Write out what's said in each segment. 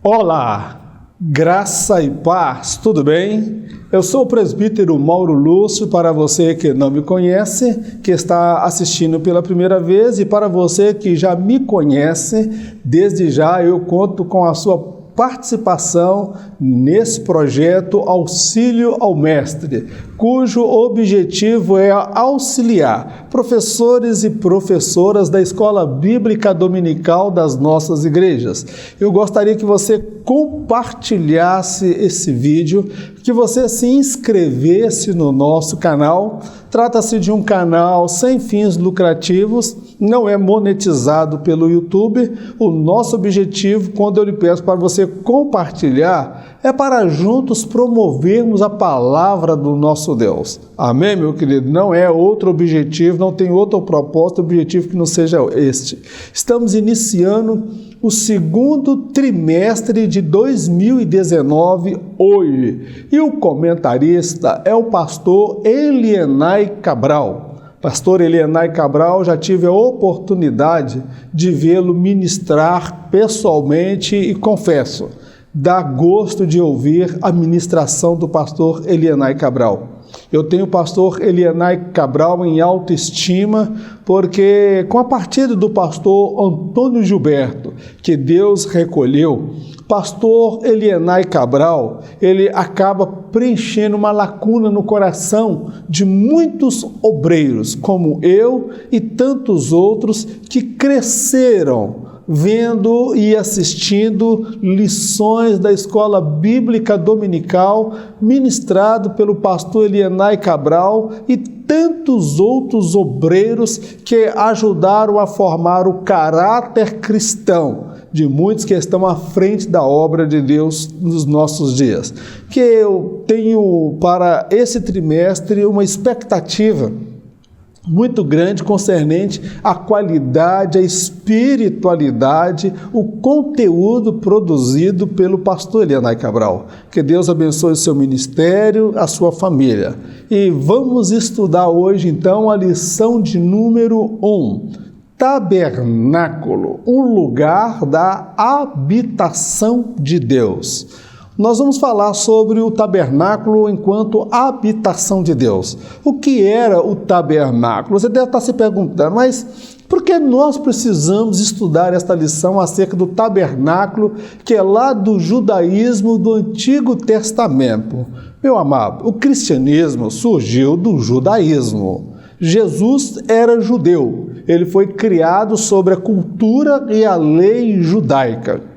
Olá, graça e paz, tudo bem? Eu sou o presbítero Mauro Lúcio, para você que não me conhece, que está assistindo pela primeira vez, e para você que já me conhece, desde já eu conto com a sua participação nesse projeto Auxílio ao Mestre, cujo objetivo é auxiliar professores e professoras da Escola Bíblica Dominical das nossas igrejas. Eu gostaria que você compartilhasse esse vídeo, que você se inscrevesse no nosso canal. Trata-se de um canal sem fins lucrativos, não é monetizado pelo YouTube. O nosso objetivo, quando eu lhe peço para você compartilhar, é para juntos promovermos a palavra do nosso Deus. Amém, meu querido? Não é outro objetivo, não tem outro propósito, objetivo que não seja este. Estamos iniciando o segundo trimestre de 2019 hoje. E o comentarista é o pastor Elienay Cabral. Pastor Elienay Cabral, já tive a oportunidade de vê-lo ministrar pessoalmente e confesso, dá gosto de ouvir a ministração do pastor Elienay Cabral. Eu tenho o pastor Elienay Cabral em alta estima, porque com a partida do pastor Antônio Gilberto, que Deus recolheu, pastor Elienay Cabral, ele acaba preenchendo uma lacuna no coração de muitos obreiros, como eu e tantos outros que cresceram vendo e assistindo lições da Escola Bíblica Dominical, ministrado pelo pastor Elienay Cabral e tantos outros obreiros que ajudaram a formar o caráter cristão de muitos que estão à frente da obra de Deus nos nossos dias. Que eu tenho para esse trimestre uma expectativa muito grande concernente à qualidade, à espiritualidade, o conteúdo produzido pelo pastor Elienay Cabral. Que Deus abençoe o seu ministério, a sua família. E vamos estudar hoje, então, a lição de número 1. Tabernáculo, um lugar da habitação de Deus. Nós vamos falar sobre o tabernáculo enquanto habitação de Deus. O que era o tabernáculo? Você deve estar se perguntando, mas por que nós precisamos estudar esta lição acerca do tabernáculo, que é lá do judaísmo do Antigo Testamento? Meu amado, o cristianismo surgiu do judaísmo. Jesus era judeu, ele foi criado sobre a cultura e a lei judaica.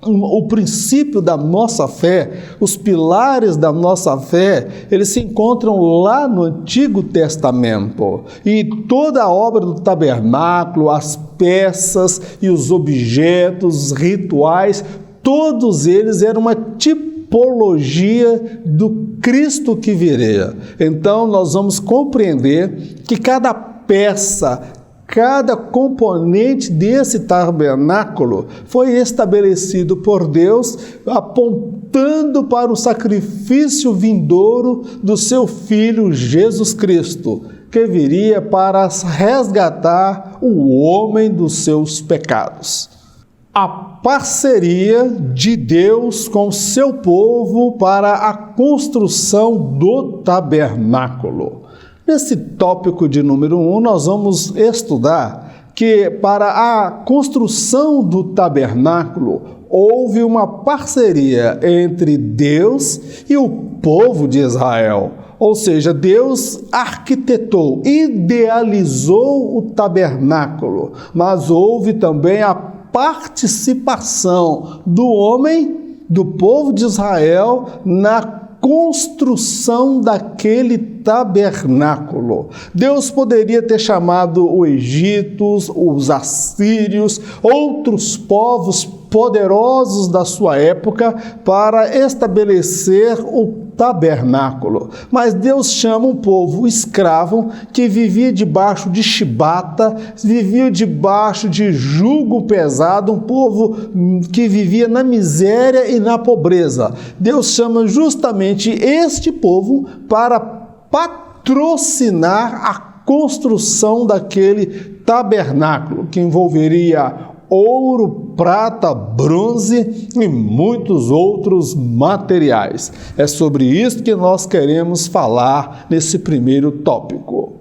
O princípio da nossa fé, os pilares da nossa fé, eles se encontram lá no Antigo Testamento. E toda a obra do tabernáculo, as peças e os objetos, os rituais, todos eles eram uma tipologia do Cristo que viria. Então, nós vamos compreender que cada peça, cada componente desse tabernáculo foi estabelecido por Deus, apontando para o sacrifício vindouro do seu Filho Jesus Cristo, que viria para resgatar o homem dos seus pecados. A parceria de Deus com o seu povo para a construção do tabernáculo. Nesse tópico de número 1, nós vamos estudar que para a construção do tabernáculo houve uma parceria entre Deus e o povo de Israel. Ou seja, Deus arquitetou, idealizou o tabernáculo, mas houve também a participação do homem, do povo de Israel, na construção daquele tabernáculo. Deus poderia ter chamado o Egito, os assírios, outros povos poderosos da sua época para estabelecer o tabernáculo. Mas Deus chama um povo escravo que vivia debaixo de chibata, vivia debaixo de jugo pesado, um povo que vivia na miséria e na pobreza. Deus chama justamente este povo para patrocinar a construção daquele tabernáculo, que envolveria ouro, prata, bronze e muitos outros materiais. É sobre isso que nós queremos falar nesse primeiro tópico.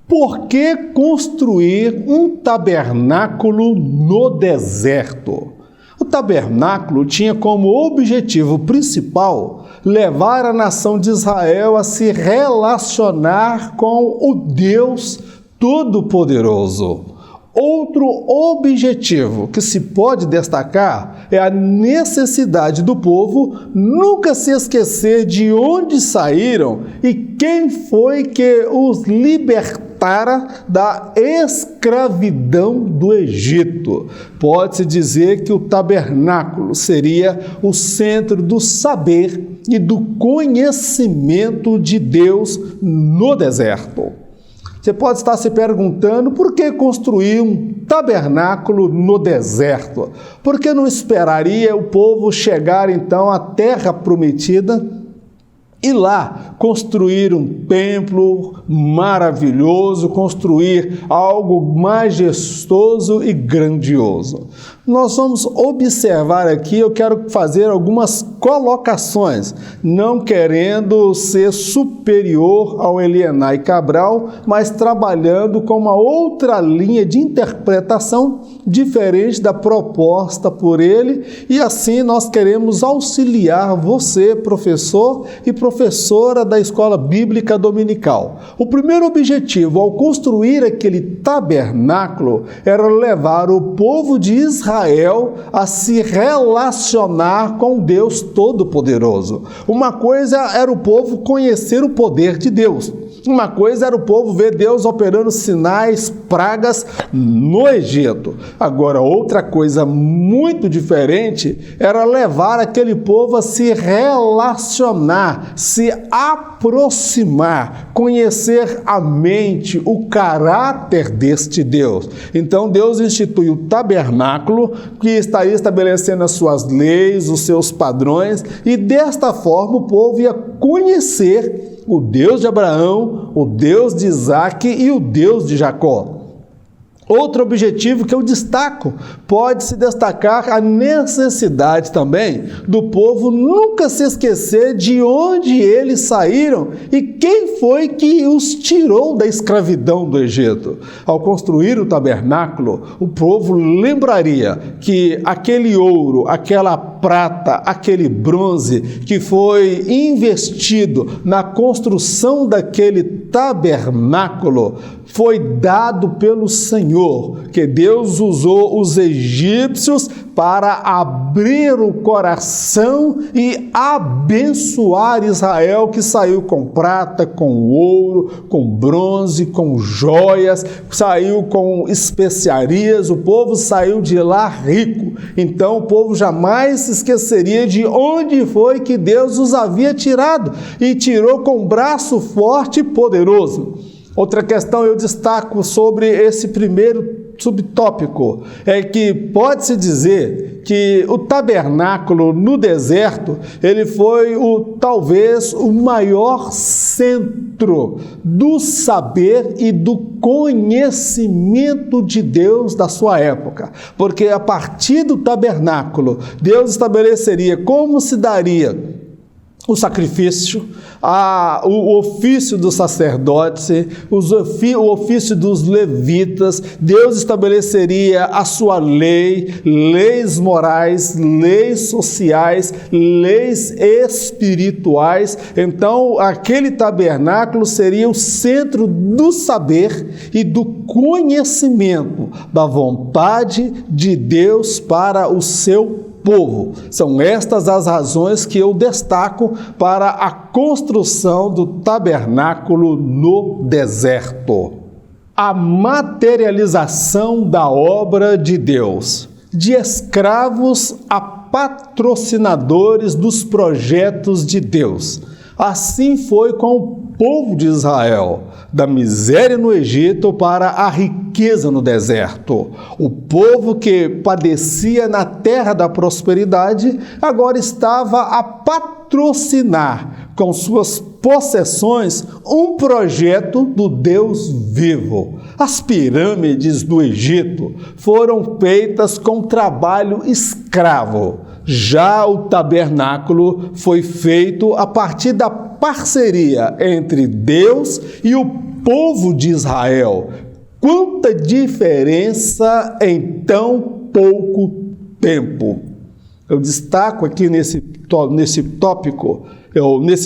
Por que construir um tabernáculo no deserto? O tabernáculo tinha como objetivo principal levar a nação de Israel a se relacionar com o Deus Todo-Poderoso. Outro objetivo que se pode destacar é a necessidade do povo nunca se esquecer de onde saíram e quem foi que os libertara da escravidão do Egito. Pode-se dizer que o tabernáculo seria o centro do saber e do conhecimento de Deus no deserto. Você pode estar se perguntando por que construir um tabernáculo no deserto? Por que não esperaria o povo chegar então à terra prometida e lá construir um templo maravilhoso, construir algo majestoso e grandioso? Nós vamos observar aqui, eu quero fazer algumas colocações, não querendo ser superior ao Elienay Cabral, mas trabalhando com uma outra linha de interpretação diferente da proposta por ele, e assim nós queremos auxiliar você, professor e professora da Escola Bíblica Dominical. O primeiro objetivo ao construir aquele tabernáculo era levar o povo de Israel a se relacionar com Deus Todo-Poderoso. Uma coisa era o povo conhecer o poder de Deus. Uma coisa era o povo ver Deus operando sinais, pragas no Egito. Agora, outra coisa muito diferente era levar aquele povo a se relacionar, se aproximar, conhecer a mente, o caráter deste Deus. Então, Deus instituiu o tabernáculo, que estaria estabelecendo as suas leis, os seus padrões, e desta forma o povo ia conhecer o Deus de Abraão, o Deus de Isaac e o Deus de Jacó. Outro objetivo que eu destaco, pode-se destacar a necessidade também do povo nunca se esquecer de onde eles saíram e quem foi que os tirou da escravidão do Egito. Ao construir o tabernáculo, o povo lembraria que aquele ouro, aquela prata, aquele bronze que foi investido na construção daquele tabernáculo foi dado pelo Senhor, que Deus usou os egípcios para abrir o coração e abençoar Israel, que saiu com prata, com ouro, com bronze, com joias, saiu com especiarias, o povo saiu de lá rico. Então o povo jamais se esqueceria de onde foi que Deus os havia tirado, e tirou com um braço forte e poderoso. Outra questão eu destaco sobre esse primeiro subtópico é que pode-se dizer que o tabernáculo no deserto, ele foi talvez o maior centro do saber e do conhecimento de Deus da sua época, porque a partir do tabernáculo, Deus estabeleceria como se daria o sacrifício, o ofício do sacerdote, o ofício dos levitas. Deus estabeleceria a sua lei, leis morais, leis sociais, leis espirituais. Então, aquele tabernáculo seria o centro do saber e do conhecimento da vontade de Deus para o seu povo. São estas as razões que eu destaco para a construção do tabernáculo no deserto. A materialização da obra de Deus, de escravos a patrocinadores dos projetos de Deus. Assim foi com o povo de Israel, da miséria no Egito para a riqueza no deserto. O povo que padecia na terra da prosperidade agora estava a patrocinar com suas possessões, um projeto do Deus vivo. As pirâmides do Egito foram feitas com trabalho escravo. Já o tabernáculo foi feito a partir da parceria entre Deus e o povo de Israel. Quanta diferença em tão pouco tempo! Eu destaco aqui nesse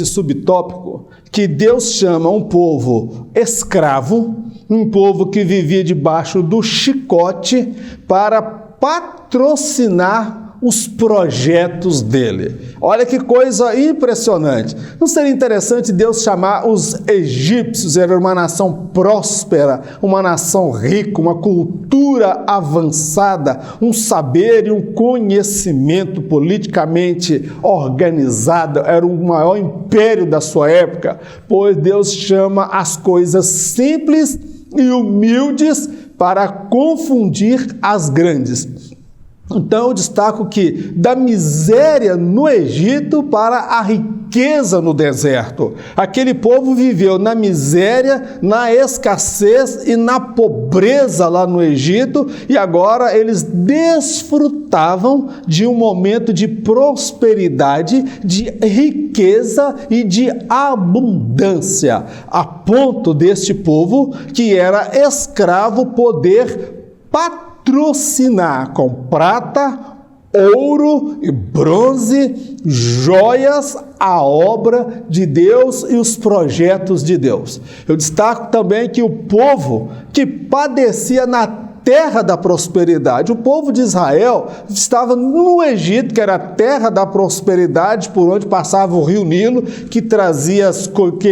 subtópico, que Deus chama um povo escravo, um povo que vivia debaixo do chicote, para patrocinar os projetos dele. Olha que coisa impressionante. Não seria interessante Deus chamar os egípcios? Era uma nação próspera, uma nação rica, uma cultura avançada, um saber e um conhecimento politicamente organizado. Era o maior império da sua época, pois Deus chama as coisas simples e humildes para confundir as grandes. Então, eu destaco que da miséria no Egito para a riqueza no deserto. Aquele povo viveu na miséria, na escassez e na pobreza lá no Egito, e agora eles desfrutavam de um momento de prosperidade, de riqueza e de abundância, a ponto deste povo, que era escravo, poder patrocinar com prata, ouro e bronze, joias, a obra de Deus e os projetos de Deus. Eu destaco também que o povo que padecia na terra da prosperidade, o povo de Israel estava no Egito, que era a terra da prosperidade, por onde passava o rio Nilo, que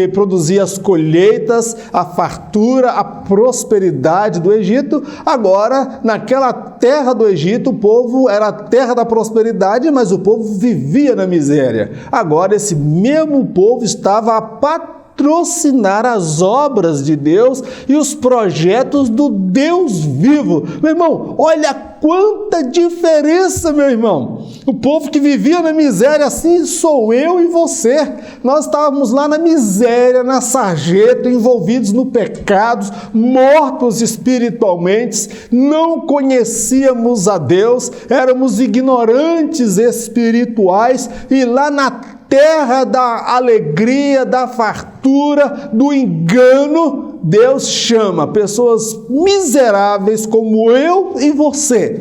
produzia as colheitas, a fartura, a prosperidade do Egito. Agora, naquela terra do Egito, o povo era a terra da prosperidade, mas o povo vivia na miséria. Agora, esse mesmo povo estava a patrocinar as obras de Deus e os projetos do Deus vivo. Meu irmão, olha quanta diferença, meu irmão. O povo que vivia na miséria, assim sou eu e você. Nós estávamos lá na miséria, na sarjeta, envolvidos no pecado, mortos espiritualmente, não conhecíamos a Deus, éramos ignorantes espirituais, e lá na terra da alegria, da fartura, do engano, Deus chama pessoas miseráveis como eu e você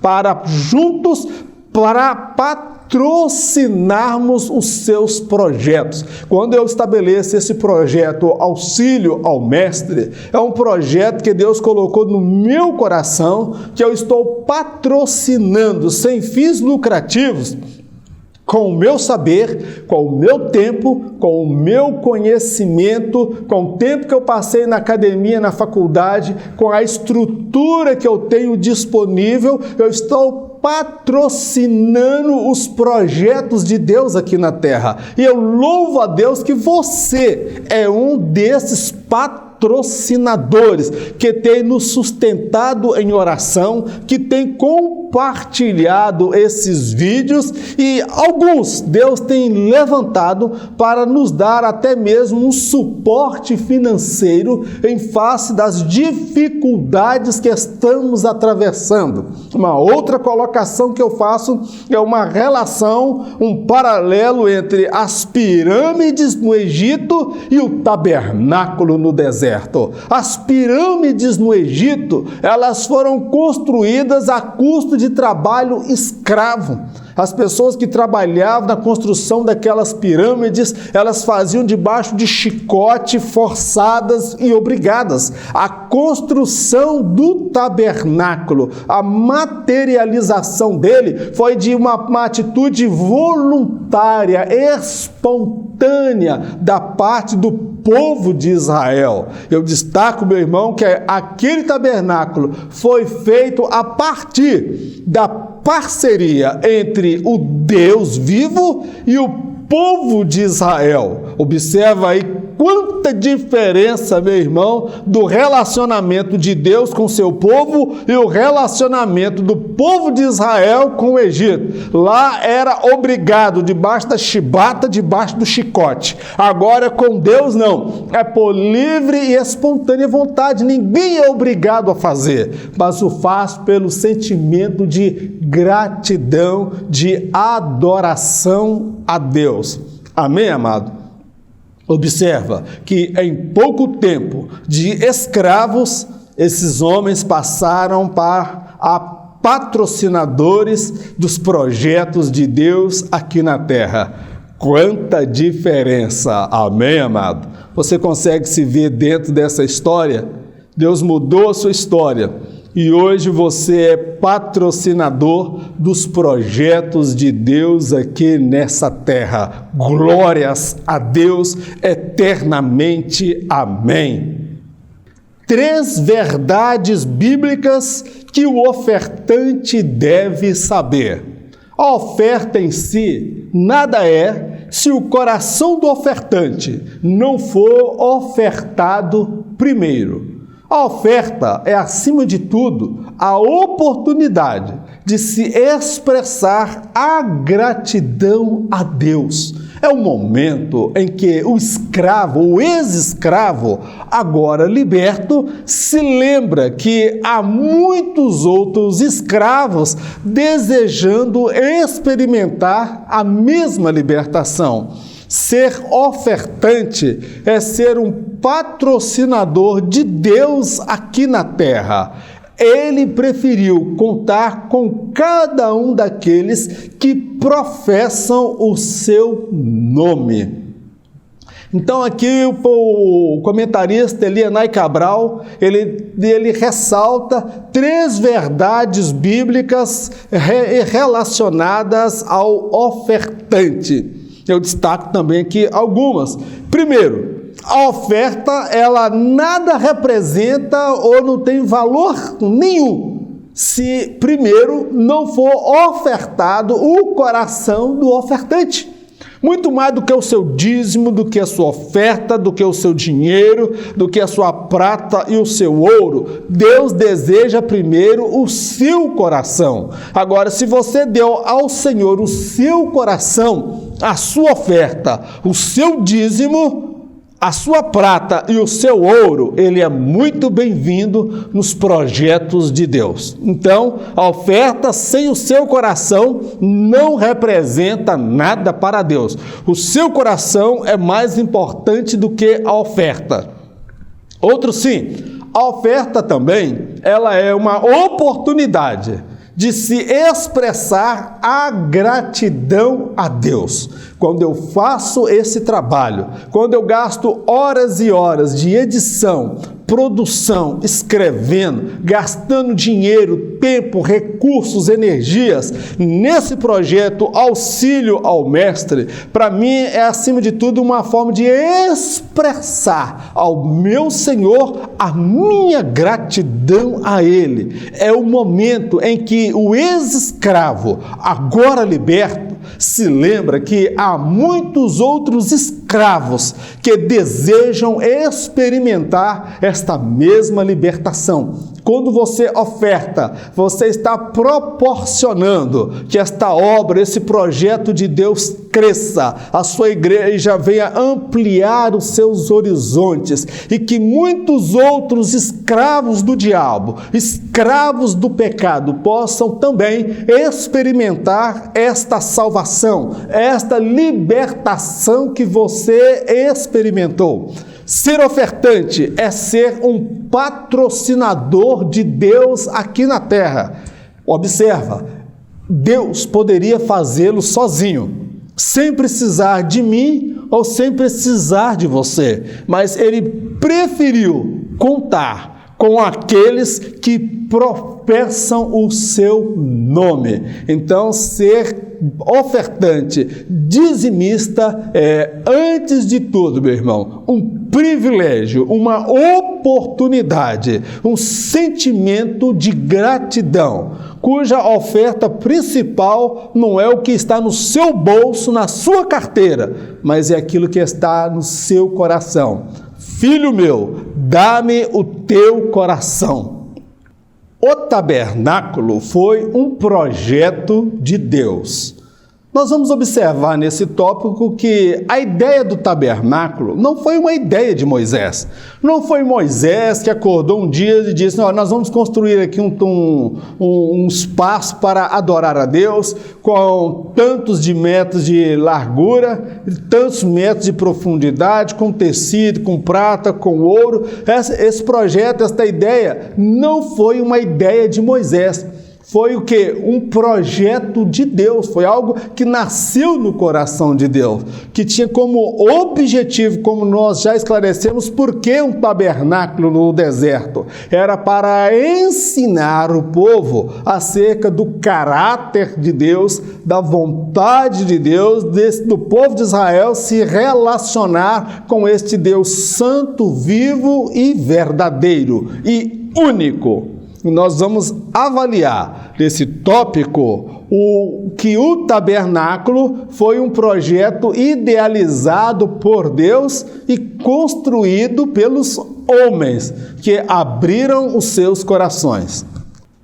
para juntos patrocinarmos os seus projetos. Quando eu estabeleço esse projeto Auxílio ao Mestre, é um projeto que Deus colocou no meu coração, que eu estou patrocinando sem fins lucrativos, com o meu saber, com o meu tempo, com o meu conhecimento, com o tempo que eu passei na academia, na faculdade, com a estrutura que eu tenho disponível, eu estou patrocinando os projetos de Deus aqui na terra. E eu louvo a Deus que você é um desses patrocinadores, que tem nos sustentado em oração, que tem compartilhado esses vídeos, e alguns Deus tem levantado para nos dar até mesmo um suporte financeiro em face das dificuldades que estamos atravessando. Uma outra colocação que eu faço é uma relação, um paralelo entre as pirâmides no Egito e o tabernáculo no deserto. As pirâmides no Egito, elas foram construídas a custo de trabalho escravo. As pessoas que trabalhavam na construção daquelas pirâmides, elas faziam debaixo de chicote, forçadas e obrigadas. A construção do tabernáculo, a materialização dele foi de uma atitude voluntária, espontânea da parte do povo de Israel. Eu destaco, meu irmão, que aquele tabernáculo foi feito a partir da parceria entre o Deus vivo e o povo de Israel. Observa aí quanta diferença, meu irmão, do relacionamento de Deus com o seu povo e o relacionamento do povo de Israel com o Egito. Lá era obrigado, debaixo da chibata, debaixo do chicote. Agora com Deus não, é por livre e espontânea vontade, ninguém é obrigado a fazer, mas o faz pelo sentimento de gratidão, de adoração a Deus. Amém, amado? Observa que em pouco tempo de escravos, esses homens passaram a patrocinadores dos projetos de Deus aqui na terra. Quanta diferença! Amém, amado? Você consegue se ver dentro dessa história? Deus mudou a sua história e hoje você é patrocinador dos projetos de Deus aqui nessa terra. Glórias a Deus eternamente. Amém. 3 verdades bíblicas que o ofertante deve saber. A oferta em si nada é se o coração do ofertante não for ofertado primeiro. A oferta é, acima de tudo, a oportunidade de se expressar a gratidão a Deus. É o momento em que o escravo, o ex-escravo, agora liberto, se lembra que há muitos outros escravos desejando experimentar a mesma libertação. Ser ofertante é ser um patrocinador de Deus aqui na terra. Ele preferiu contar com cada um daqueles que professam o seu nome. Então aqui o comentarista Elianai Cabral, ele ressalta 3 verdades bíblicas relacionadas ao ofertante. Eu destaco também aqui algumas. Primeiro, a oferta, ela nada representa ou não tem valor nenhum se primeiro não for ofertado o coração do ofertante. Muito mais do que o seu dízimo, do que a sua oferta, do que o seu dinheiro, do que a sua prata e o seu ouro. Deus deseja primeiro o seu coração. Agora, se você deu ao Senhor o seu coração, a sua oferta, o seu dízimo, a sua prata e o seu ouro, ele é muito bem-vindo nos projetos de Deus. Então, a oferta sem o seu coração não representa nada para Deus. O seu coração é mais importante do que a oferta. Outro sim, a oferta também, ela é uma oportunidade de se expressar a gratidão a Deus. Quando eu faço esse trabalho, quando eu gasto horas e horas de edição, produção, escrevendo, gastando dinheiro, tempo, recursos, energias nesse projeto Auxílio ao Mestre, para mim é acima de tudo uma forma de expressar ao meu Senhor a minha gratidão a Ele. É o momento em que o ex-escravo, agora liberto, se lembra que há muitos outros escravos que desejam experimentar esta mesma libertação. Quando você oferta, você está proporcionando que esta obra, esse projeto de Deus cresça, a sua igreja venha ampliar os seus horizontes e que muitos outros escravos do diabo, escravos do pecado, possam também experimentar esta salvação, esta libertação que você experimentou. Ser ofertante é ser um patrocinador de Deus aqui na terra. Observa, Deus poderia fazê-lo sozinho, sem precisar de mim ou sem precisar de você, mas Ele preferiu contar com aqueles que professam o seu nome. Então, ser ofertante, dizimista é, antes de tudo, meu irmão, um privilégio, uma oportunidade, um sentimento de gratidão, cuja oferta principal não é o que está no seu bolso, na sua carteira, mas é aquilo que está no seu coração. Filho meu, dá-me o teu coração. O tabernáculo foi um projeto de Deus. Nós vamos observar nesse tópico que a ideia do tabernáculo não foi uma ideia de Moisés. Não foi Moisés que acordou um dia e disse, nós vamos construir aqui um espaço para adorar a Deus com tantos de metros de largura, tantos metros de profundidade, com tecido, com prata, com ouro. Esse projeto, esta ideia, não foi uma ideia de Moisés. Foi o quê? Um projeto de Deus, foi algo que nasceu no coração de Deus, que tinha como objetivo, como nós já esclarecemos, por que um tabernáculo no deserto? Era para ensinar o povo acerca do caráter de Deus, da vontade de Deus, do povo de Israel se relacionar com este Deus santo, vivo e verdadeiro e único. E nós vamos avaliar nesse tópico que o tabernáculo foi um projeto idealizado por Deus e construído pelos homens que abriram os seus corações.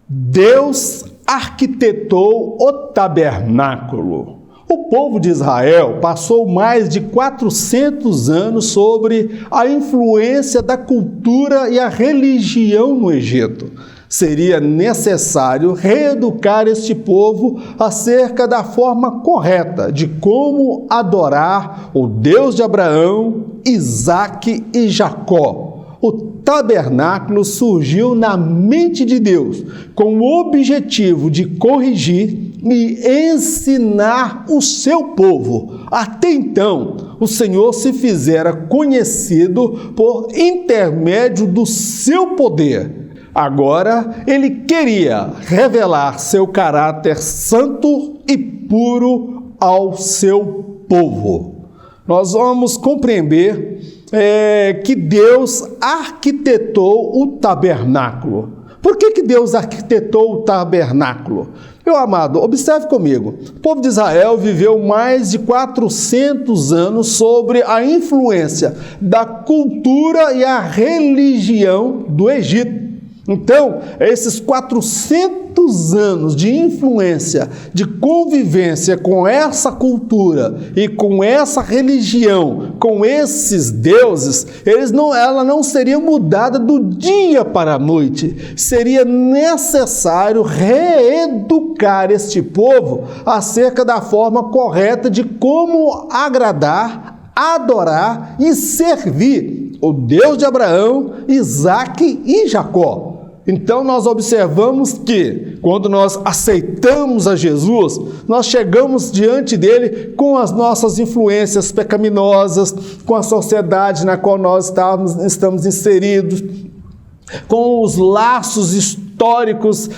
Deus arquitetou o tabernáculo. O povo de Israel passou mais de 400 anos sobre a influência da cultura e a religião no Egito. Seria necessário reeducar este povo acerca da forma correta de como adorar o Deus de Abraão, Isaque e Jacó. O tabernáculo surgiu na mente de Deus com o objetivo de corrigir e ensinar o seu povo. Até então, o Senhor se fizera conhecido por intermédio do seu poder. Agora, ele queria revelar seu caráter santo e puro ao seu povo. Nós vamos compreender que Deus arquitetou o tabernáculo. Por que Deus arquitetou o tabernáculo? Meu amado, observe comigo. O povo de Israel viveu mais de 400 anos sobre a influência da cultura e a religião do Egito. Então, esses 400 anos de influência, de convivência com essa cultura e com essa religião, com esses deuses, ela não seria mudada do dia para a noite. Seria necessário reeducar este povo acerca da forma correta de como agradar, adorar e servir o Deus de Abraão, Isaque e Jacó. Então, nós observamos que, quando nós aceitamos a Jesus, nós chegamos diante dele com as nossas influências pecaminosas, com a sociedade na qual nós estamos inseridos, com os laços históricos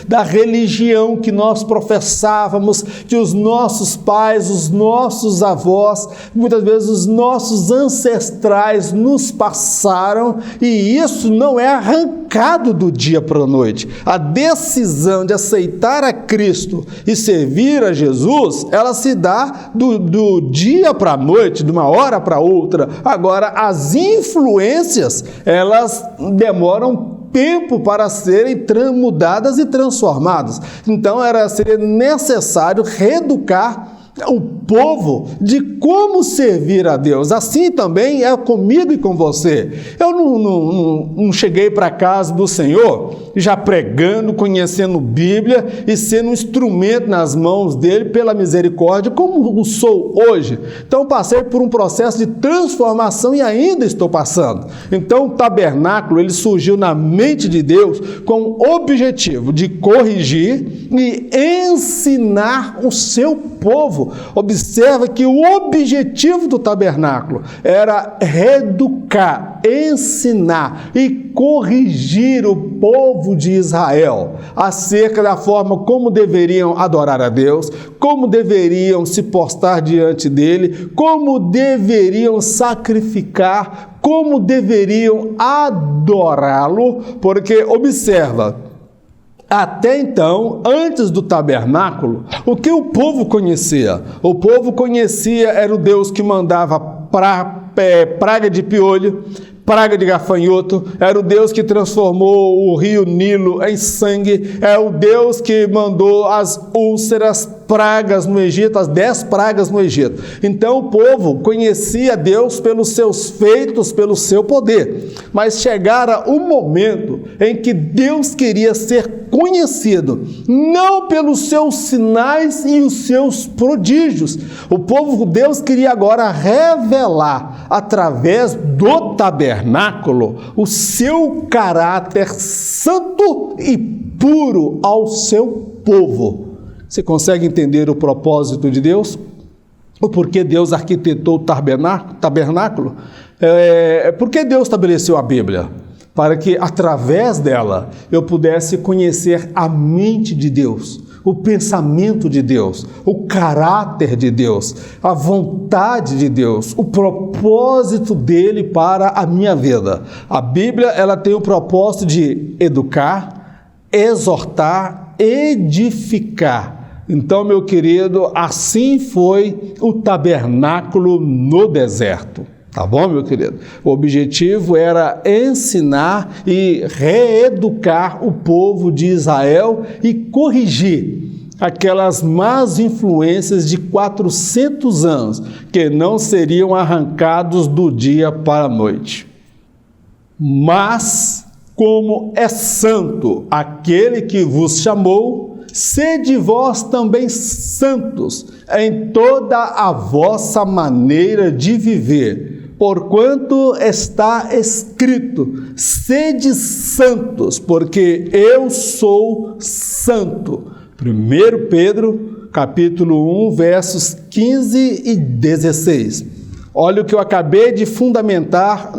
da religião que nós professávamos, que os nossos pais, os nossos avós, muitas vezes os nossos ancestrais nos passaram, e isso não é arrancado do dia para a noite. A decisão de aceitar a Cristo e servir a Jesus, ela se dá do dia para a noite, de uma hora para outra. Agora, as influências, elas demoram tempo para serem mudadas e transformadas. Então, seria necessário reeducar o povo de como servir a Deus. Assim também é comigo e com você. Eu não cheguei para a casa do Senhor já pregando, conhecendo Bíblia e sendo um instrumento nas mãos dele pela misericórdia, como sou hoje. Então, passei por um processo de transformação e ainda estou passando. Então, o tabernáculo, ele surgiu na mente de Deus com o objetivo de corrigir e ensinar o seu povo. Observa que o objetivo do tabernáculo era reeducar ensinar e corrigir o povo de Israel acerca da forma como deveriam adorar a Deus, como deveriam se postrar diante dele, como deveriam sacrificar, como deveriam adorá-lo, porque observa, até então, antes do tabernáculo, o que o povo conhecia? O povo conhecia era o Deus que mandava praga de piolho, praga de gafanhoto, era o Deus que transformou o rio Nilo em sangue, é o Deus que mandou as úlceras, pragas no Egito, as 10 pragas no Egito. Então o povo conhecia Deus pelos seus feitos, pelo seu poder, mas chegara o momento em que Deus queria ser conhecido, não pelos seus sinais e os seus prodígios. O povo de Deus queria agora revelar, através do tabernáculo, o seu caráter santo e puro ao seu povo. Você consegue entender o propósito de Deus? O porquê Deus arquitetou o tabernáculo? Por que Deus estabeleceu a Bíblia? Para que, através dela, eu pudesse conhecer a mente de Deus, o pensamento de Deus, o caráter de Deus, a vontade de Deus, o propósito dele para a minha vida. A Bíblia, ela tem o propósito de educar, exortar, edificar. Então, meu querido, assim foi o tabernáculo no deserto. Tá bom, meu querido? O objetivo era ensinar e reeducar o povo de Israel e corrigir aquelas más influências de 400 anos que não seriam arrancados do dia para a noite. Mas, como é santo aquele que vos chamou, sede vós também santos em toda a vossa maneira de viver, porquanto está escrito, sede santos, porque eu sou santo. 1 Pedro, capítulo 1, versos 15 e 16. Olha o que eu acabei de fundamentar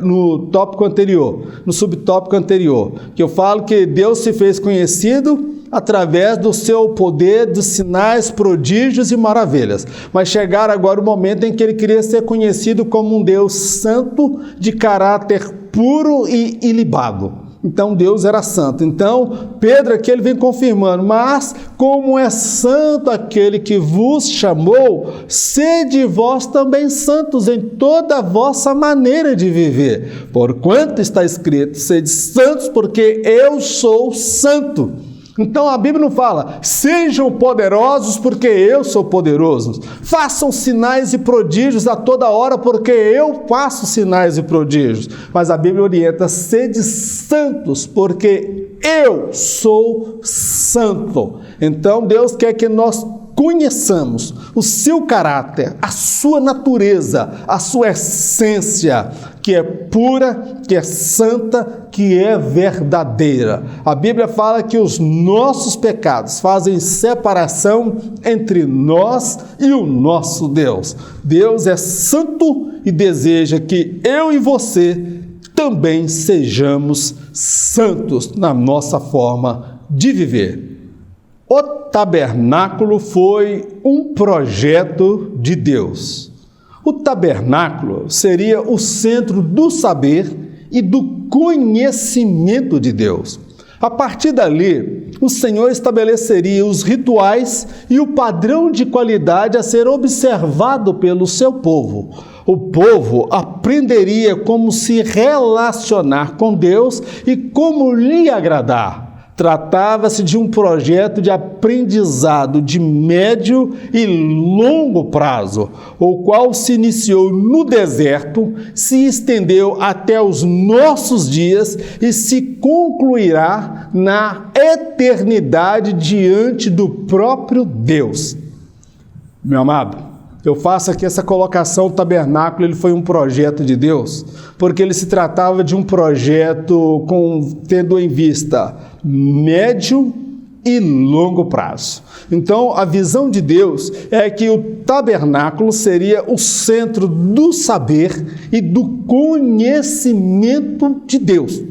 no tópico anterior, no subtópico anterior, que eu falo que Deus se fez conhecido através do seu poder, dos sinais, prodígios e maravilhas. Mas chegar agora o momento em que ele queria ser conhecido como um Deus santo, de caráter puro e ilibado. Então Deus era santo. Então Pedro aqui ele vem confirmando, mas como é santo aquele que vos chamou, sede vós também santos em toda a vossa maneira de viver. Porquanto está escrito, sede santos porque eu sou santo. Então a Bíblia não fala, sejam poderosos porque eu sou poderoso, façam sinais e prodígios a toda hora porque eu faço sinais e prodígios, mas a Bíblia orienta, sede santos porque eu sou santo. Então Deus quer que nós conheçamos o seu caráter, a sua natureza, a sua essência, que é pura, que é santa, que é verdadeira. A Bíblia fala que os nossos pecados fazem separação entre nós e o nosso Deus. Deus é santo e deseja que eu e você também sejamos santos na nossa forma de viver. O tabernáculo foi um projeto de Deus. O tabernáculo seria o centro do saber e do conhecimento de Deus. A partir dali, o Senhor estabeleceria os rituais e o padrão de qualidade a ser observado pelo seu povo. O povo aprenderia como se relacionar com Deus e como lhe agradar. Tratava-se de um projeto de aprendizado de médio e longo prazo, o qual se iniciou no deserto, se estendeu até os nossos dias e se concluirá na eternidade diante do próprio Deus. Meu amado, eu faço aqui essa colocação, o tabernáculo ele foi um projeto de Deus, porque ele se tratava de um projeto tendo em vista médio e longo prazo. Então, a visão de Deus é que o tabernáculo seria o centro do saber e do conhecimento de Deus.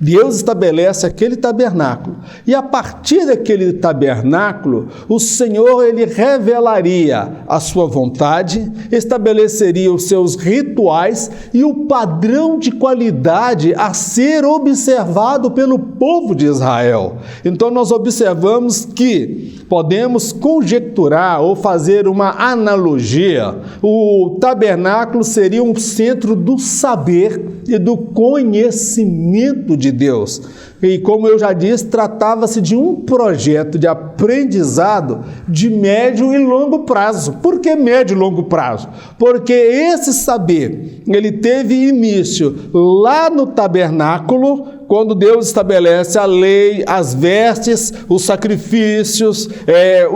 Deus estabelece aquele tabernáculo e a partir daquele tabernáculo, o Senhor ele revelaria a sua vontade, estabeleceria os seus rituais e o padrão de qualidade a ser observado pelo povo de Israel. Então nós observamos que podemos conjecturar ou fazer uma analogia. O tabernáculo seria um centro do saber e do conhecimento de Deus. E como eu já disse, tratava-se de um projeto de aprendizado de médio e longo prazo. Por que médio e longo prazo? Porque esse saber, ele teve início lá no tabernáculo, quando Deus estabelece a lei, as vestes, os sacrifícios,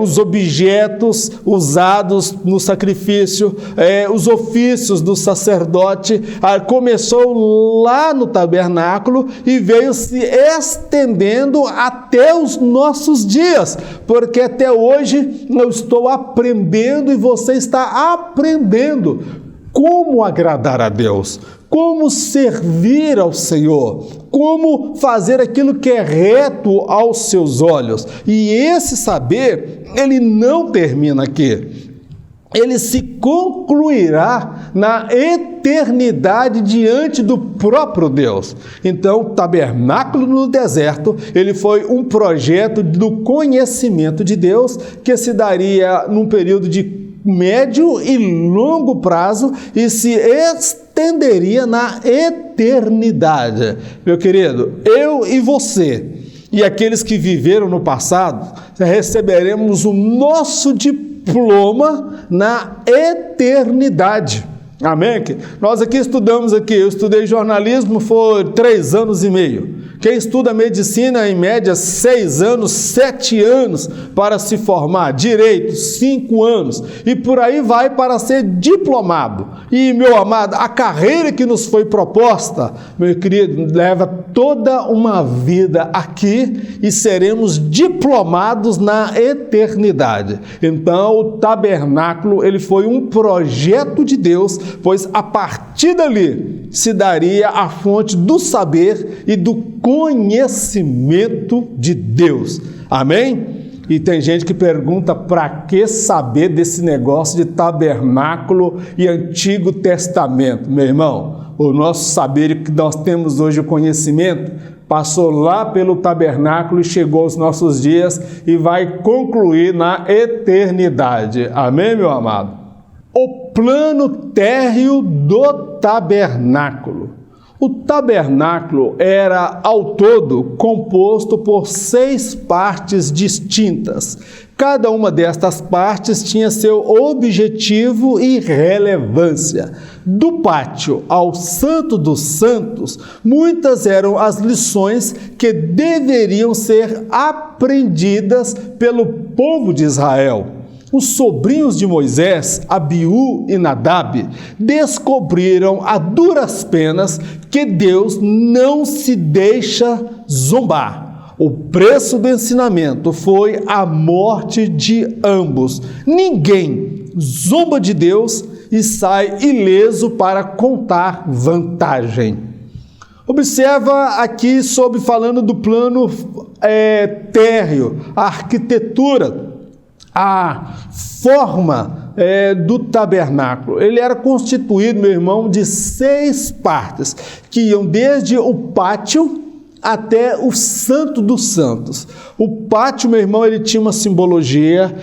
os objetos usados no sacrifício, os ofícios do sacerdote, começou lá no tabernáculo e veio se estendendo até os nossos dias, porque até hoje eu estou aprendendo e você está aprendendo como agradar a Deus, como servir ao Senhor, como fazer aquilo que é reto aos seus olhos. E esse saber, ele não termina aqui. Ele se concluirá na eternidade diante do próprio Deus. Então, o tabernáculo no deserto, ele foi um projeto do conhecimento de Deus que se daria num período de médio e longo prazo e se estenderia na eternidade. Meu querido, eu e você e aqueles que viveram no passado, receberemos o nosso diploma na eternidade. Amém? Nós aqui estudamos eu estudei jornalismo, foi 3 anos e meio. Quem estuda medicina, em média, 6 anos, 7 anos para se formar. Direito, 5 anos. E por aí vai para ser diplomado. E, meu amado, a carreira que nos foi proposta, meu querido, leva toda uma vida aqui e seremos diplomados na eternidade. Então, o tabernáculo, ele foi um projeto de Deus, pois a partir dali se daria a fonte do saber e do conhecimento de Deus. Amém? E tem gente que pergunta para que saber desse negócio de tabernáculo e Antigo Testamento. Meu irmão, o nosso saber que nós temos hoje, o conhecimento, passou lá pelo tabernáculo e chegou aos nossos dias e vai concluir na eternidade. Amém, meu amado? O plano térreo do tabernáculo. O tabernáculo era, ao todo, composto por 6 partes distintas. Cada uma destas partes tinha seu objetivo e relevância. Do pátio ao Santo dos Santos, muitas eram as lições que deveriam ser aprendidas pelo povo de Israel. Os sobrinhos de Moisés, Abiú e Nadab, descobriram a duras penas que Deus não se deixa zombar. O preço do ensinamento foi a morte de ambos. Ninguém zomba de Deus e sai ileso para contar vantagem. Observa aqui falando do plano térreo, a arquitetura, a forma do tabernáculo. Ele era constituído, meu irmão, de 6 partes, que iam desde o pátio até o Santo dos Santos. O pátio, meu irmão, ele tinha uma simbologia,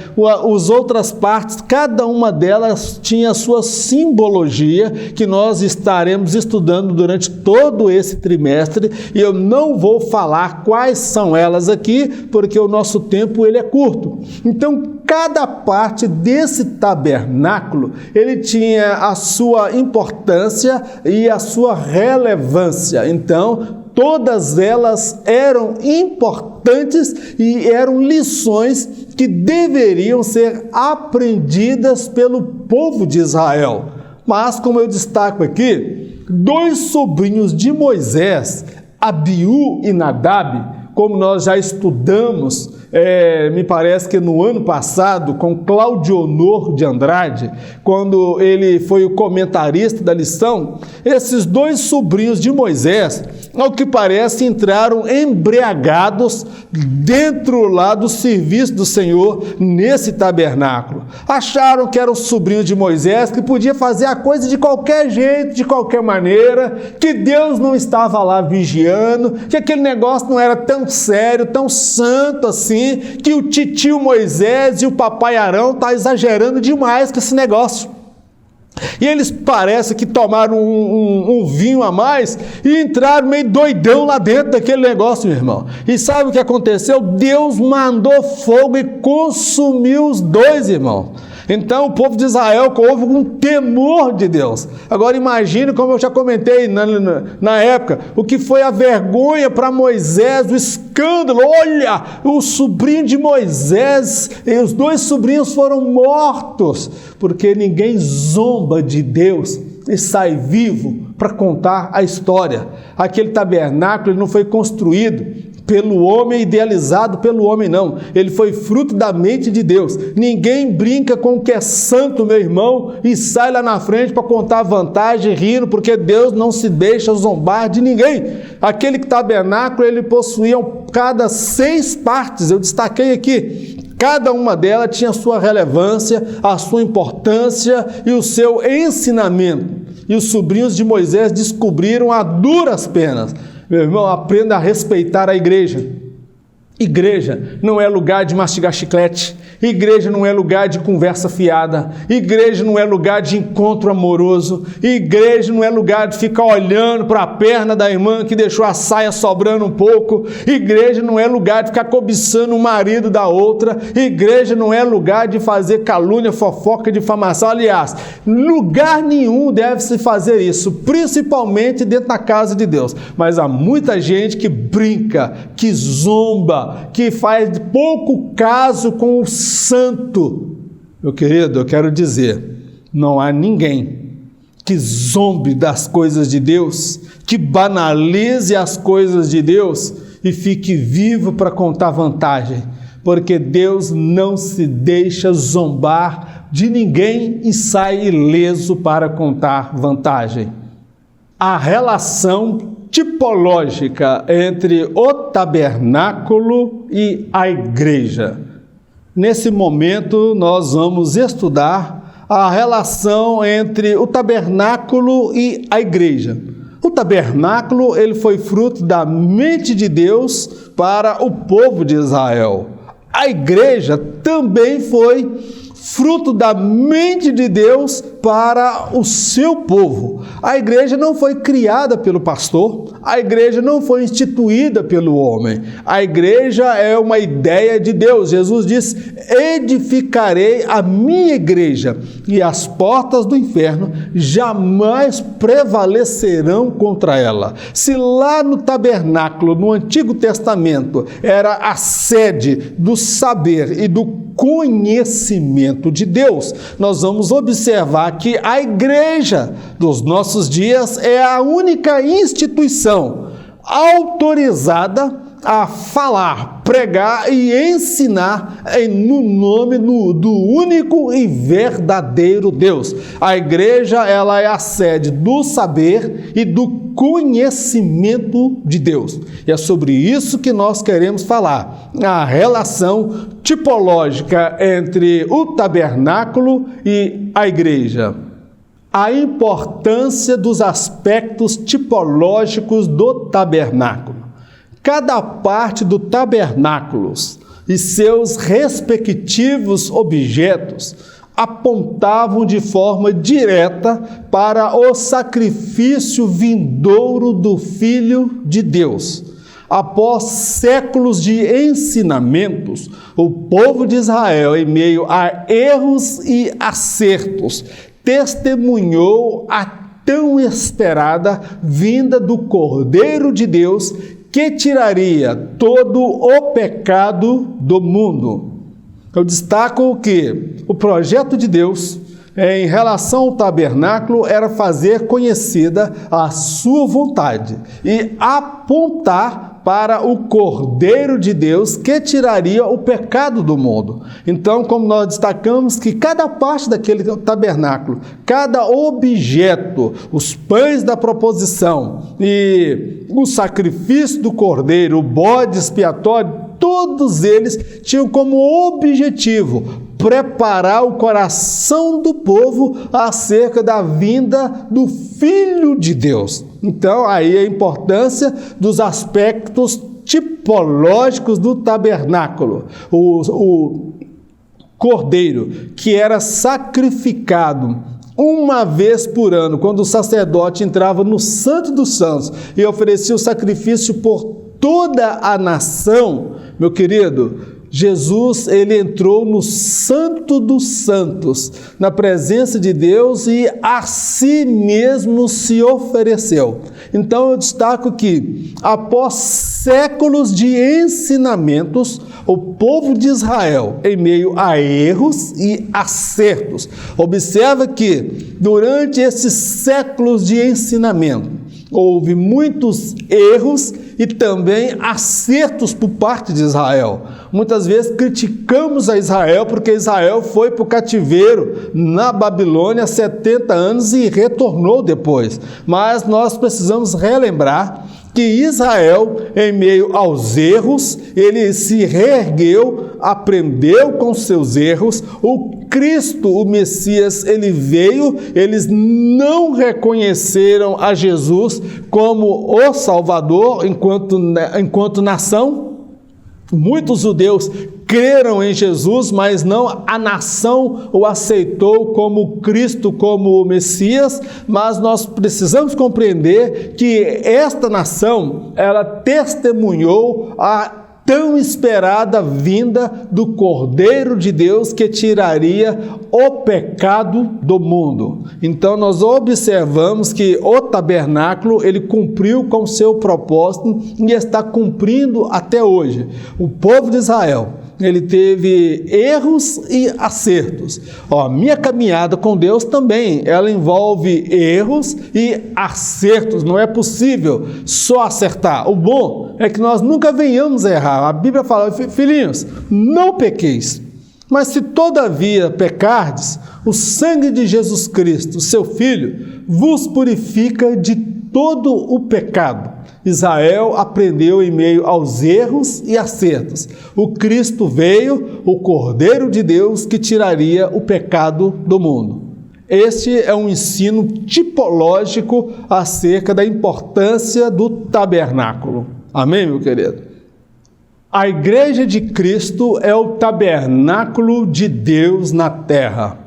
as outras partes, cada uma delas tinha a sua simbologia, que nós estaremos estudando durante todo esse trimestre, e eu não vou falar quais são elas aqui, porque o nosso tempo ele é curto. Então, cada parte desse tabernáculo, ele tinha a sua importância e a sua relevância. Então, todas elas eram importantes e eram lições que deveriam ser aprendidas pelo povo de Israel. Mas, como eu destaco aqui, 2 sobrinhos de Moisés, Abiú e Nadab, como nós já estudamos, me parece que no ano passado, com Claudionor de Andrade, quando ele foi o comentarista da lição, esses dois sobrinhos de Moisés, ao que parece, entraram embriagados dentro lá do serviço do Senhor nesse tabernáculo. Acharam que era o sobrinho de Moisés, que podia fazer a coisa de qualquer jeito, de qualquer maneira, que Deus não estava lá vigiando, que aquele negócio não era tão sério, tão santo assim, que o titio Moisés e o papai Arão estão exagerando demais com esse negócio. E eles parece que tomaram um vinho a mais e entraram meio doidão lá dentro daquele negócio, meu irmão. E sabe o que aconteceu? Deus mandou fogo e consumiu os dois, irmão. Então o povo de Israel houve um temor de Deus. Agora imagine, como eu já comentei na época, o que foi a vergonha para Moisés, o escândalo. Olha, o sobrinho de Moisés e os dois sobrinhos foram mortos, porque ninguém zomba de Deus e sai vivo para contar a história. Aquele tabernáculo ele não foi construído pelo homem, idealizado pelo homem, não. Ele foi fruto da mente de Deus. Ninguém brinca com o que é santo, meu irmão, e sai lá na frente para contar vantagem, rindo, porque Deus não se deixa zombar de ninguém. Aquele tabernáculo, ele possuía cada 6 partes, eu destaquei aqui. Cada uma delas tinha a sua relevância, a sua importância e o seu ensinamento. E os sobrinhos de Moisés descobriram a duras penas. Meu irmão, aprenda a respeitar a igreja. Igreja não é lugar de mastigar chiclete. Igreja não é lugar de conversa fiada. Igreja não é lugar de encontro amoroso. Igreja não é lugar de ficar olhando para a perna da irmã que deixou a saia sobrando um pouco. Igreja não é lugar de ficar cobiçando o marido da outra. Igreja não é lugar de fazer calúnia, fofoca, difamação. Aliás, lugar nenhum deve se fazer isso, principalmente dentro da casa de Deus. Mas há muita gente que brinca, que zomba, que faz pouco caso com o santo. Meu querido, eu quero dizer, não há ninguém que zombe das coisas de Deus, que banalize as coisas de Deus e fique vivo para contar vantagem, porque Deus não se deixa zombar de ninguém e sai ileso para contar vantagem. A relação tipológica entre o tabernáculo e a igreja. Nesse momento, nós vamos estudar a relação entre o tabernáculo e a igreja. O tabernáculo, ele foi fruto da mente de Deus para o povo de Israel. A igreja também foi fruto da mente de Deus para o seu povo. A igreja não foi criada pelo pastor, a igreja não foi instituída pelo homem. A igreja é uma ideia de Deus. Jesus diz: edificarei a minha igreja e as portas do inferno jamais prevalecerão contra ela. Se lá no tabernáculo, no Antigo Testamento, era a sede do saber e do conhecimento de Deus, nós vamos observar que a igreja dos nossos dias é a única instituição autorizada a falar, pregar e ensinar no nome do único e verdadeiro Deus. A igreja, ela é a sede do saber e do conhecimento de Deus. E é sobre isso que nós queremos falar, a relação tipológica entre o tabernáculo e a igreja. A importância dos aspectos tipológicos do tabernáculo. Cada parte do tabernáculo e seus respectivos objetos apontavam de forma direta para o sacrifício vindouro do Filho de Deus. Após séculos de ensinamentos, o povo de Israel, em meio a erros e acertos, testemunhou a tão esperada vinda do Cordeiro de Deus, que tiraria todo o pecado do mundo. Eu destaco que o projeto de Deus em relação ao tabernáculo era fazer conhecida a sua vontade e apontar para o Cordeiro de Deus que tiraria o pecado do mundo. Então, como nós destacamos que cada parte daquele tabernáculo, cada objeto, os pães da proposição e o sacrifício do Cordeiro, o bode expiatório, todos eles tinham como objetivo preparar o coração do povo acerca da vinda do Filho de Deus. Então, aí a importância dos aspectos tipológicos do tabernáculo. O cordeiro que era sacrificado uma vez por ano, quando o sacerdote entrava no Santo dos Santos e oferecia o sacrifício por toda a nação, meu querido, Jesus, ele entrou no Santo dos Santos, na presença de Deus, e a si mesmo se ofereceu. Então eu destaco que, após séculos de ensinamentos, o povo de Israel, em meio a erros e acertos, observa que durante esses séculos de ensinamento, houve muitos erros e também acertos por parte de Israel. Muitas vezes criticamos a Israel porque Israel foi para o cativeiro na Babilônia há 70 anos e retornou depois. Mas nós precisamos relembrar que Israel, em meio aos erros, ele se reergueu, aprendeu com seus erros. O Cristo, o Messias, ele veio, eles não reconheceram a Jesus como o Salvador enquanto nação. Muitos judeus creram em Jesus, mas não a nação o aceitou como Cristo, como o Messias. Mas nós precisamos compreender que esta nação, ela testemunhou a tão esperada vinda do Cordeiro de Deus que tiraria o pecado do mundo. Então nós observamos que o tabernáculo, ele cumpriu com seu propósito e está cumprindo até hoje. O povo de Israel, ele teve erros e acertos. Minha caminhada com Deus também, ela envolve erros e acertos. Não é possível só acertar. O bom é que nós nunca venhamos a errar. A Bíblia fala, filhinhos, não pequeis. Mas se todavia pecardes, o sangue de Jesus Cristo, seu Filho, vos purifica de todo o pecado. Israel aprendeu em meio aos erros e acertos. O Cristo veio, o Cordeiro de Deus, que tiraria o pecado do mundo. Este é um ensino tipológico acerca da importância do tabernáculo. Amém, meu querido? A Igreja de Cristo é o tabernáculo de Deus na terra.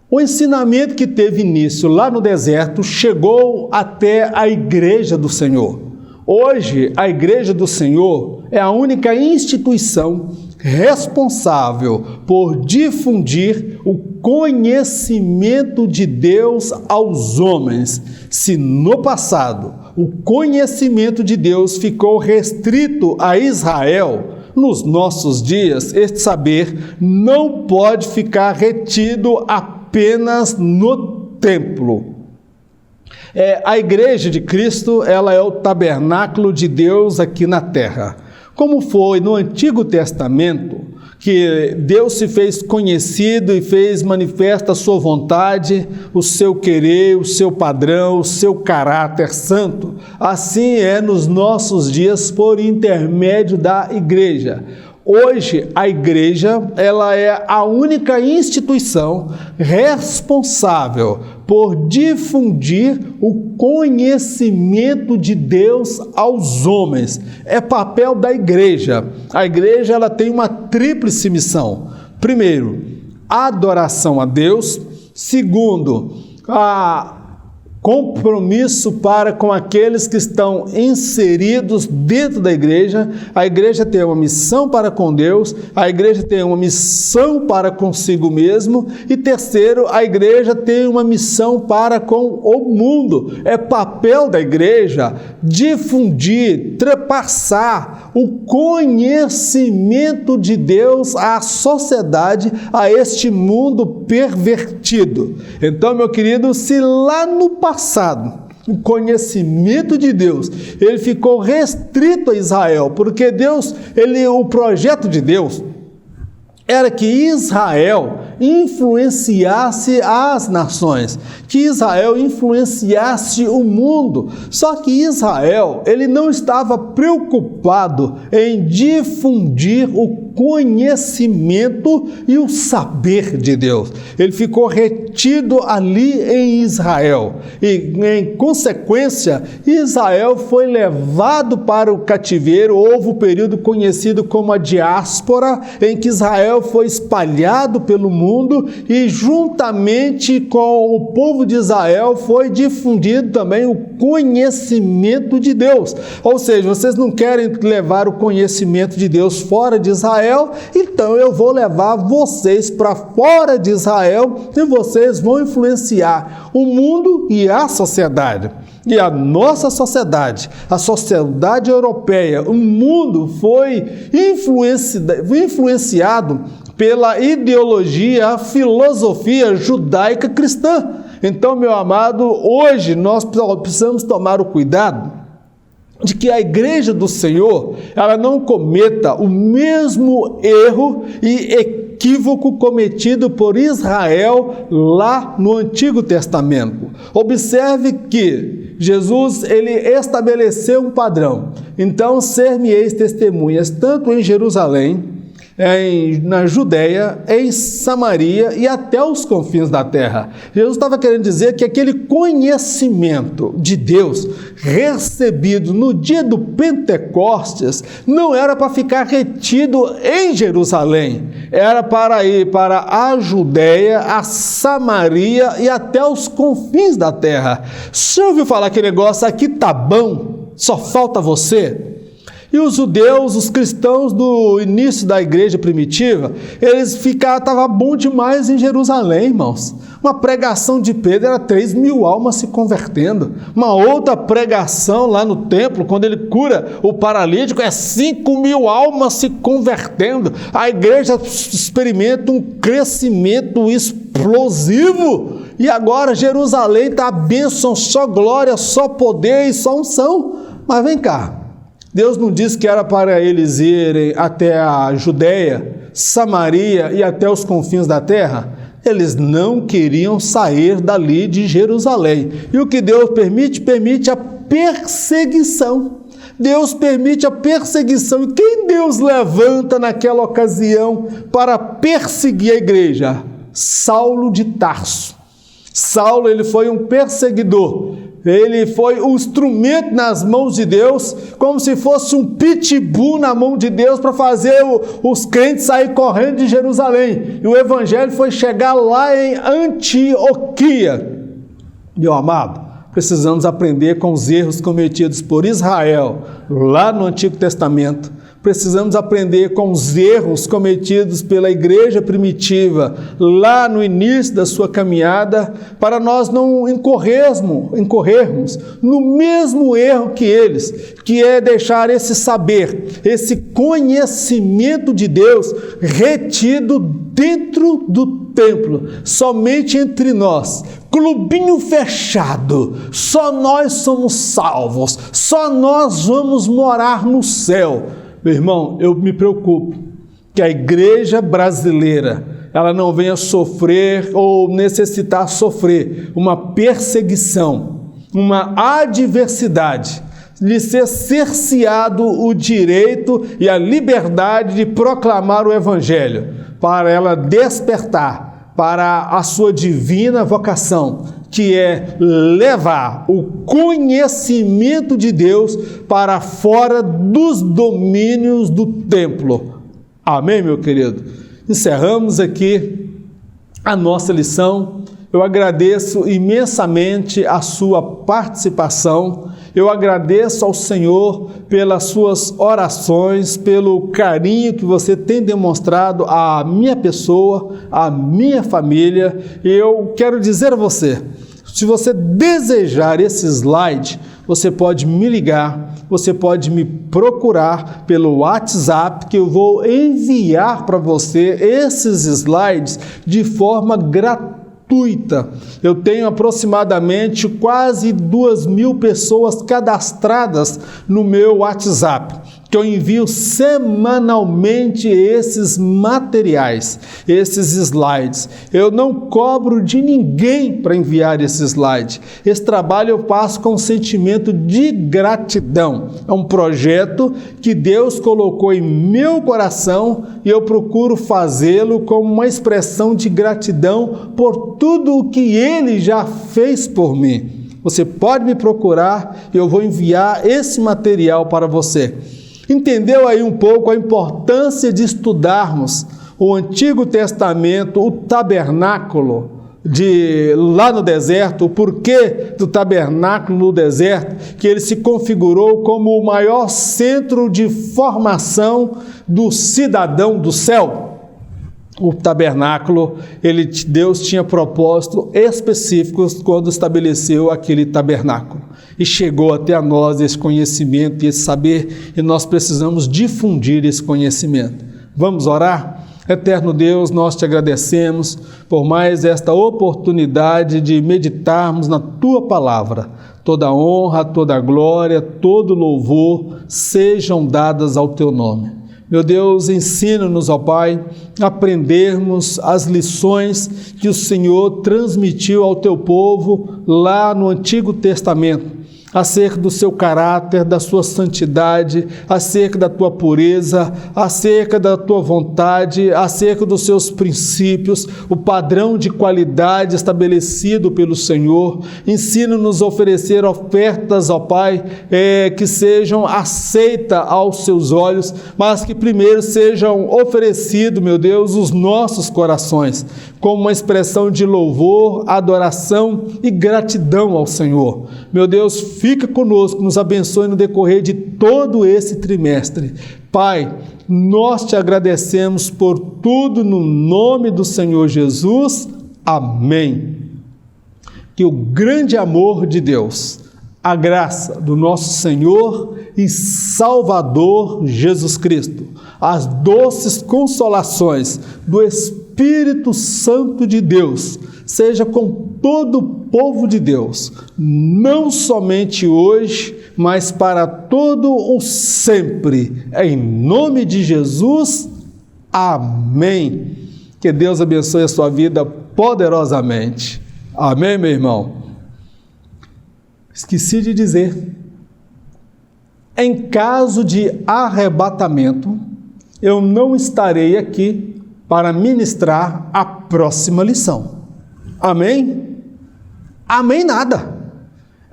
O ensinamento que teve início lá no deserto chegou até a Igreja do Senhor. Hoje, a Igreja do Senhor é a única instituição responsável por difundir o conhecimento de Deus aos homens. Se no passado o conhecimento de Deus ficou restrito a Israel, nos nossos dias este saber não pode ficar retido apenas no templo. A Igreja de Cristo, ela é o tabernáculo de Deus aqui na terra. Como foi no Antigo Testamento, que Deus se fez conhecido e fez manifesta a sua vontade, o seu querer, o seu padrão, o seu caráter santo, assim é nos nossos dias por intermédio da Igreja. Hoje, a Igreja, ela é a única instituição responsável por difundir o conhecimento de Deus aos homens. É papel da Igreja. A Igreja, ela tem uma tríplice missão. Primeiro, a adoração a Deus. Segundo, a compromisso para com aqueles que estão inseridos dentro da igreja. A igreja tem uma missão para com Deus, a igreja tem uma missão para consigo mesmo, e terceiro, a igreja tem uma missão para com o mundo. É papel da igreja difundir, trepassar o conhecimento de Deus à sociedade, a este mundo pervertido. Então, meu querido, se lá no passado o conhecimento de Deus ele ficou restrito a Israel, porque o projeto de Deus era que Israel influenciasse as nações, que Israel influenciasse o mundo. Só que Israel, ele não estava preocupado em difundir o conhecimento e o saber de Deus. Ele ficou retido ali em Israel e, em consequência, Israel foi levado para o cativeiro. Houve um período conhecido como a diáspora, em que Israel foi espalhado pelo mundo e, juntamente com o povo de Israel, foi difundido também o conhecimento de Deus. Ou seja, vocês não querem levar o conhecimento de Deus fora de Israel, então eu vou levar vocês para fora de Israel e vocês vão influenciar o mundo e a sociedade. E a nossa sociedade, a sociedade europeia, o mundo foi influenciado pela ideologia, a filosofia judaica cristã. Então, meu amado, hoje nós precisamos tomar o cuidado de que a igreja do Senhor, ela não cometa o mesmo erro e equívoco cometido por Israel lá no Antigo Testamento. Observe que Jesus, ele estabeleceu um padrão. Então, ser-me-eis testemunhas, tanto em Jerusalém, na Judéia, em Samaria e até os confins da terra. Jesus estava querendo dizer que aquele conhecimento de Deus recebido no dia do Pentecostes não era para ficar retido em Jerusalém, era para ir para a Judéia, a Samaria e até os confins da terra. Você ouviu falar que negócio aqui tá bom, só falta você? E os judeus, os cristãos do início da igreja primitiva, eles estavam bom demais em Jerusalém, irmãos. Uma pregação de Pedro era 3.000 almas se convertendo. Uma outra pregação lá no templo, quando ele cura o paralítico, é 5.000 almas se convertendo. A igreja experimenta um crescimento explosivo. E agora Jerusalém está a bênção, só glória, só poder e só unção. Mas vem cá. Deus não disse que era para eles irem até a Judéia, Samaria e até os confins da terra? Eles não queriam sair dali de Jerusalém. E o que Deus permite? Permite a perseguição. Deus permite a perseguição. E quem Deus levanta naquela ocasião para perseguir a igreja? Saulo de Tarso. Saulo, ele foi um perseguidor. Ele foi um instrumento nas mãos de Deus, como se fosse um pitbull na mão de Deus para fazer os crentes sair correndo de Jerusalém. E o evangelho foi chegar lá em Antioquia. Meu amado, precisamos aprender com os erros cometidos por Israel lá no Antigo Testamento. Precisamos aprender com os erros cometidos pela igreja primitiva lá no início da sua caminhada, para nós não incorrermos no mesmo erro que eles, que é deixar esse saber, esse conhecimento de Deus retido dentro do templo, somente entre nós, clubinho fechado, só nós somos salvos, só nós vamos morar no céu. Meu irmão, eu me preocupo que a igreja brasileira, ela não venha sofrer ou necessitar sofrer uma perseguição, uma adversidade, de ser cerceado o direito e a liberdade de proclamar o evangelho, para ela despertar para a sua divina vocação, que é levar o conhecimento de Deus para fora dos domínios do templo. Amém, meu querido? Encerramos aqui a nossa lição. Eu agradeço imensamente a sua participação. Eu agradeço ao Senhor pelas suas orações, pelo carinho que você tem demonstrado à minha pessoa, à minha família. Eu quero dizer a você, se você desejar esse slide, você pode me ligar, você pode me procurar pelo WhatsApp, que eu vou enviar para você esses slides de forma gratuita. Eu tenho aproximadamente quase 2.000 pessoas cadastradas no meu WhatsApp, que eu envio semanalmente esses materiais, esses slides. Eu não cobro de ninguém para enviar esse slide. Esse trabalho eu faço com um sentimento de gratidão. É um projeto que Deus colocou em meu coração e eu procuro fazê-lo como uma expressão de gratidão por tudo o que Ele já fez por mim. Você pode me procurar e eu vou enviar esse material para você. Entendeu aí um pouco a importância de estudarmos o Antigo Testamento, o tabernáculo lá no deserto, o porquê do tabernáculo no deserto, que ele se configurou como o maior centro de formação do cidadão do céu? O tabernáculo, Deus tinha propósito específicos quando estabeleceu aquele tabernáculo. E chegou até a nós esse conhecimento e esse saber, e nós precisamos difundir esse conhecimento. Vamos orar? Eterno Deus, nós te agradecemos por mais esta oportunidade de meditarmos na Tua Palavra. Toda honra, toda glória, todo louvor sejam dadas ao Teu nome. Meu Deus, ensina-nos, ó Pai, a aprendermos as lições que o Senhor transmitiu ao Teu povo lá no Antigo Testamento, acerca do seu caráter, da sua santidade, acerca da tua pureza, acerca da tua vontade, acerca dos seus princípios, o padrão de qualidade estabelecido pelo Senhor. Ensina-nos a oferecer ofertas, ó Pai, que sejam aceitas aos seus olhos, mas que primeiro sejam oferecidos, meu Deus, os nossos corações, como uma expressão de louvor, adoração e gratidão ao Senhor. Meu Deus, fica conosco, nos abençoe no decorrer de todo esse trimestre. Pai, nós te agradecemos por tudo no nome do Senhor Jesus. Amém. Que o grande amor de Deus, a graça do nosso Senhor e Salvador Jesus Cristo, as doces consolações do Espírito Santo de Deus, seja com todo o povo de Deus, não somente hoje, mas para todo o sempre. Em nome de Jesus, amém. Que Deus abençoe a sua vida poderosamente. Amém, meu irmão? Esqueci de dizer, em caso de arrebatamento, eu não estarei aqui para ministrar a próxima lição. Amém? Amém nada.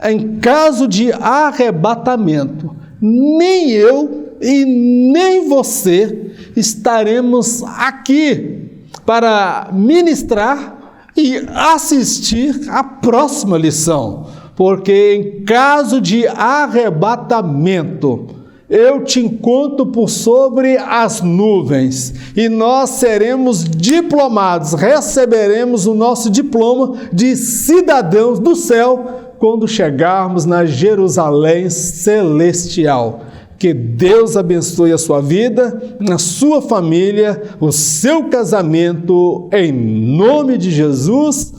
Em caso de arrebatamento, nem eu e nem você estaremos aqui para ministrar e assistir à próxima lição, porque em caso de arrebatamento, eu te encontro por sobre as nuvens e nós seremos diplomados, receberemos o nosso diploma de cidadãos do céu quando chegarmos na Jerusalém celestial. Que Deus abençoe a sua vida, a sua família, o seu casamento, em nome de Jesus.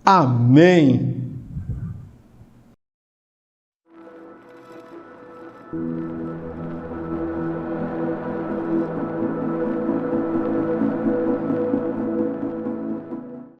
Amém.